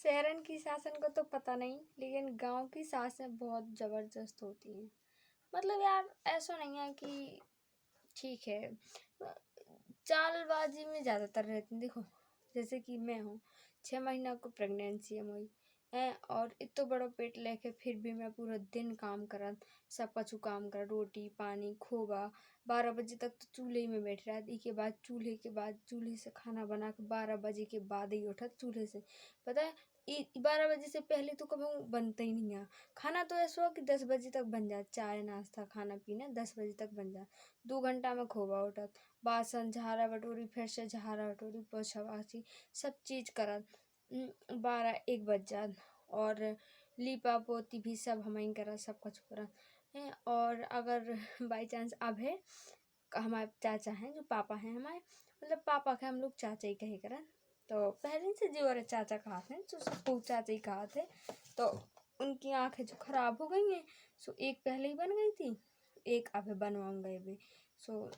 शहरन की शासन को तो पता नहीं, लेकिन गांव की सासें बहुत ज़बरदस्त होती हैं। मतलब यार ऐसा नहीं है कि ठीक है, चालबाजी में ज़्यादातर रहती हैं। देखो, जैसे कि मैं हूँ, 6 महीना को प्रेगनेंसी है मोई है, और इतना बड़ा पेट लेके फिर भी मैं पूरा दिन काम करत, सब कछु काम कर, रोटी पानी खोबा। 12 बजे तक तो चूल्हे में बैठ रहा, के बाद चूल्हे से खाना बना के 12 बजे के बाद ही उठत चूल्हे से। पता है, 12 बजे से पहले तो कभी बनता ही नहीं है खाना। तो ऐसा हो कि 10 बजे तक बन जाए, चाय नाश्ता खाना पीना 10 बजे तक बन जाए। 2 घंटा में खोबा उठत, बासन झाड़ा बटोरी, फिर से झाड़ा बटोरी, पोछा बासी, सब चीज़ करत। 12-1 बज जात, और लीपा पोती भी सब हम ही करत, सब कुछ करत हैं। और अगर बाई चांस अब है, हमारे चाचा हैं जो पापा हैं हमारे, मतलब पापा के हम लोग चाचा ही कहे करत। तो पहले से जो और चाचा कहते हैं, तो सबको चाचा ही कहते हैं। तो उनकी आंखें जो खराब हो गई हैं, सो एक पहले ही बन गई थी, एक अब बनवाऊंगा भी। सो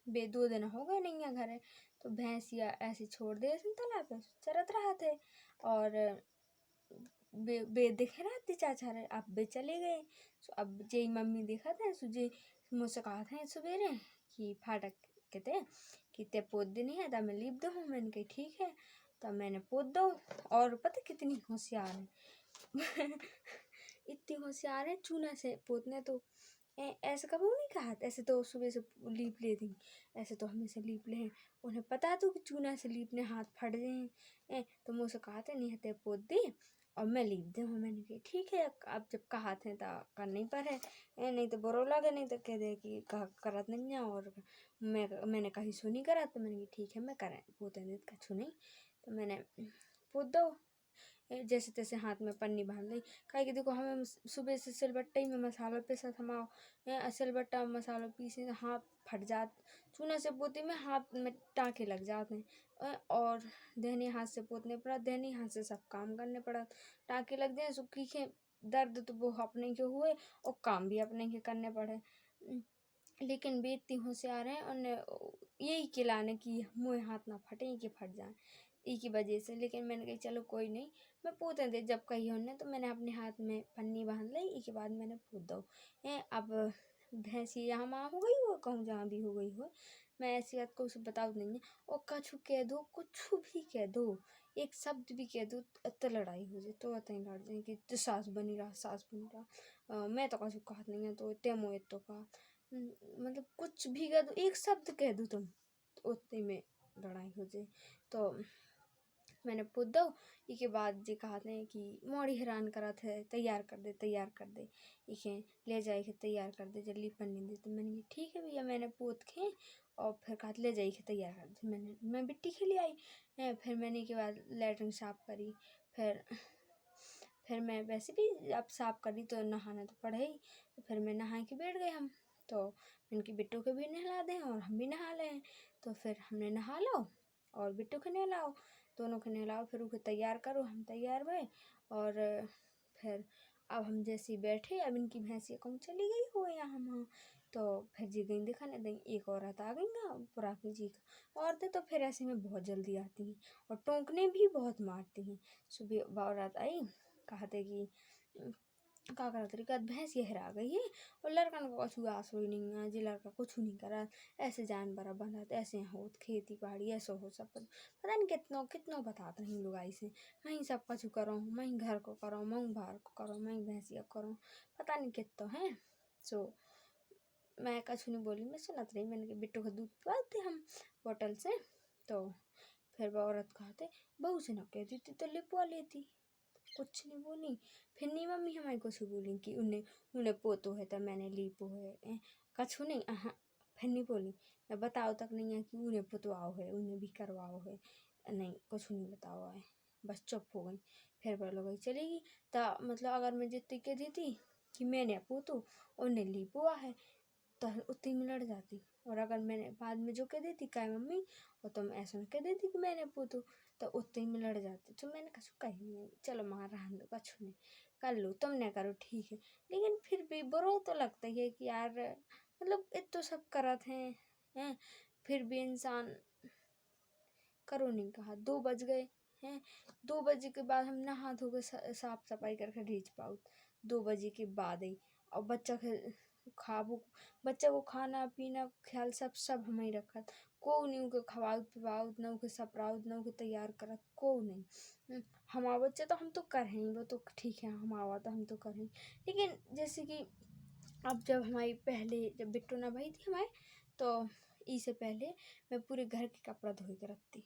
बे 2 दिन हो गए नहीं है घर है, तो भैंसिया ऐसे छोड़ दे तालाब पे चरत रहा थे। और बे देखे रहती चाचा रे, अब बे चले गए। सो अब जे मम्मी देखा थे, सो जे मुझसे कहा था सवेरे कि फाटक कहते कि ते पोत देनी है, तब मैं लीप दूँ। मैंने कही ठीक है, तब मैंने पोत दो। और पता कितनी होशियार है इतनी होशियार है चूना से पोतने। तो ऐसे कभी नहीं कहा, ऐसे तो सुबह से लीप लेती, ऐसे तो हमेशा लीप ले हैं। उन्हें पता तो कि चूना से लीपने हाथ फट जाए, तो मुझसे कहते नहीं हते पोत दी और मैं लीप दे हूँ। मैंने कही ठीक है, अब जब कहा थे तो करना ही पर है, नहीं तो बुरा लगे, नहीं तो कह दे कि करत नहीं है। और मैंने कही सुनी करा, तो मैंने कही ठीक है मैं करें पोते दे कछु नहीं। तो मैंने पोत दो, जैसे तैसे हाथ में पन्नी बांध ली। काहे कि देखो, हमें सुबह से सिलबट्टे में मसाला पीसा था, सिलबट्टा में मसाला पीसे हाथ फट जात। चूना से पोते में हाथ में टाँके लग जाते हैं, और दहनी हाथ से पोतने पड़ा, दहनी हाथ से सब काम करने पड़ा। टाँके लग जाए सुखी के, दर्द तो वो अपने के हुए और काम भी अपने के करने पड़े। लेकिन वे इतनी होशियार हैं, और यही खिलाने की मुँह हाथ ना फटे, कि फट जाए की वजह से। लेकिन मैंने कही चलो कोई नहीं, मैं पोते दे जब कही उन्हें, तो मैंने अपने हाथ में पन्नी बांध ली। इसके बाद मैंने पोत दो। अब भैंसी यहाँ वहाँ हो गई हो, कहूँ जहाँ भी हो गई हो, मैं ऐसी बात को उसे बताओ नहीं है। और कछु कह दो, कुछ भी कह दो, एक शब्द भी कह दो, तो लड़ाई हो जाए, तो अतः लड़ जाए कि सास बनी रहा, सास बनी रहा। मैं तो कछु कहत नहीं है, तो तेमो तो कहा, मतलब कुछ भी कह दो, एक शब्द कह दो तुम, तो उतने में लड़ाई हो जाए। तो मैंने पोत दो। इसके बाद जी कहते हैं कि मोड़ी हैरान करा थे, तैयार कर दे तैयार कर दे, इसे ले जाए के तैयार कर दे, जल्दी पन्नी दे। तो मैंने कहा ठीक है भैया, मैंने पोत के और फिर कहा ले जाइए के तैयार कर दे। मैं बिट्टी के लिए आई, फिर मैंने के बाद लैट्रिन साफ करी। फिर मैं वैसे भी अब साफ करी, तो नहाना तो पड़े ही। तो फिर मैं नहा के बैठ गए हम। तो इनकी बिट्टू को भी नहला दें और हम भी नहा लें। तो फिर हमने नहा लो और बिट्टू को नहलाओ, दोनों को नहलाओ, फिर उसे तैयार करो। हम तैयार हुए, और फिर अब हम जैसे ही बैठे, अब इनकी भैंसिया कहूँ चली गई हो यहाँ वहाँ। तो फिर जी गई दिखाने दें, एक औरत आ गई ना पुरानी जी का। औरतें तो फिर ऐसे में बहुत जल्दी आती हैं और टोंकने भी बहुत मारती हैं। सुबह औरत आई, कहते कि का करा तरीका भैंस ये हरा गई है, और लड़का को कछु आस हुई नहीं है, जी लड़का कुछ नहीं करा, ऐसे जानवर बंधा, ऐसे हो खेती बाड़ी ऐसा हो सब पता नहीं कितनों कितनों बताते हैं लोग ऐसे। मैं सब कछु करो, मैं घर को करो, मैं बाहर को करो, मैं भैंसिया करो, पता नहीं कितो है। सो मैं कछु नहीं बोली, मैं सुनत रही। मैंने बिट्टू का दूध पिलाते हम बोतल से। तो फिर वो औरत कहते बहू से न कह देती तो लिपवा लेती, कुछ नहीं बोली। फिर नहीं मम्मी हमारे कुछ बोली कि उन्हें उन्हें पोतो है, तब मैंने लीपो है, कछु नहीं। फिर नहीं बोली, मैं बताओ तक नहीं है कि उन्हें पुतवाओ है, उन्हें भी करवाओ है, नहीं कुछ नहीं बताओ है, बस चुप हो गई। फिर बोलो गई चलेगी, तो मतलब अगर मैं जितनी कह देती कि मैंने पोतो उन्हें लीपुआ है, तो उतनी में लड़ जाती। और अगर मैंने बाद में जो कह देती काय मम्मी, और तुम ऐसा कह देती कि मैंने पोतो, तो उतने में लड़ जाती। तो मैंने कछु कही नहीं, चलो मार रहने दो, कछु नहीं, कर लो तुम न करो ठीक है। लेकिन फिर भी बुरा तो लगता ही है कि यार, मतलब इतना सब करत हैं, फिर भी इंसान करो नहीं कहा। 2 बज गए, हैं। 2 बजे के बाद हम नहा धो के साफ सफाई करके भेज पाओ, 2 बजे के बाद ही। और बच्चा को खाना पीना ख्याल सब हम ही रखत, को नहीं उनके खवाउत पिवाउत, ना उनके सपराउत, ना उनके तैयार करत, को नहीं। हमारा बच्चा तो हम तो कर हैं, वो तो ठीक है, हमारा तो हम तो कर हैं। लेकिन जैसे कि अब जब बिट्टू ना भाई थी हमारे, तो इससे पहले मैं पूरे घर के कपड़ा धो के रखती,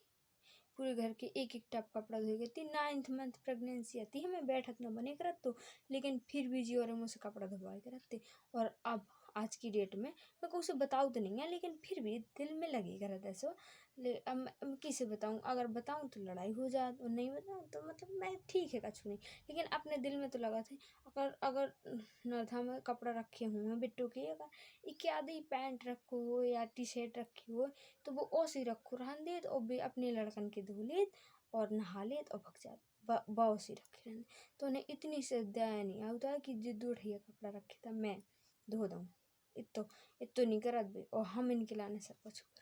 पूरे घर के एक एक टप कपड़ा धो के थी। 9th मंथ प्रेगनेंसी आती है, मैं बैठक न बने करत तो, लेकिन फिर भी जी और मुझसे कपड़ा धोवा के रखते। और अब आज की डेट में मैं को उसे बताऊँ तो नहीं है, लेकिन फिर भी दिल में लगी करत ऐसो। अब मैं किसे बताऊँ, अगर बताऊँ तो लड़ाई हो जात, और नहीं बताऊँ तो मतलब मैं ठीक है कछु नहीं, लेकिन अपने दिल में तो लगा थे। अगर नरथा में कपड़ा रखे हुए बिट्टू के, अगर एक आधी पैंट रखो हो या टी शर्ट रखी हो, तो वो ओसी रखो रहन देत, और भी अपने लड़कन के धो लेत और नहा लेत और भग जात, बाओसी रखे रहन। तो उन्हें इतनी से दया नहीं आता कि जिद्दू उठिया कपड़ा रखे था मैं धो दूँ। इतो इतो नहीं करत बे, और हम इनके लाने सब कुछ करत।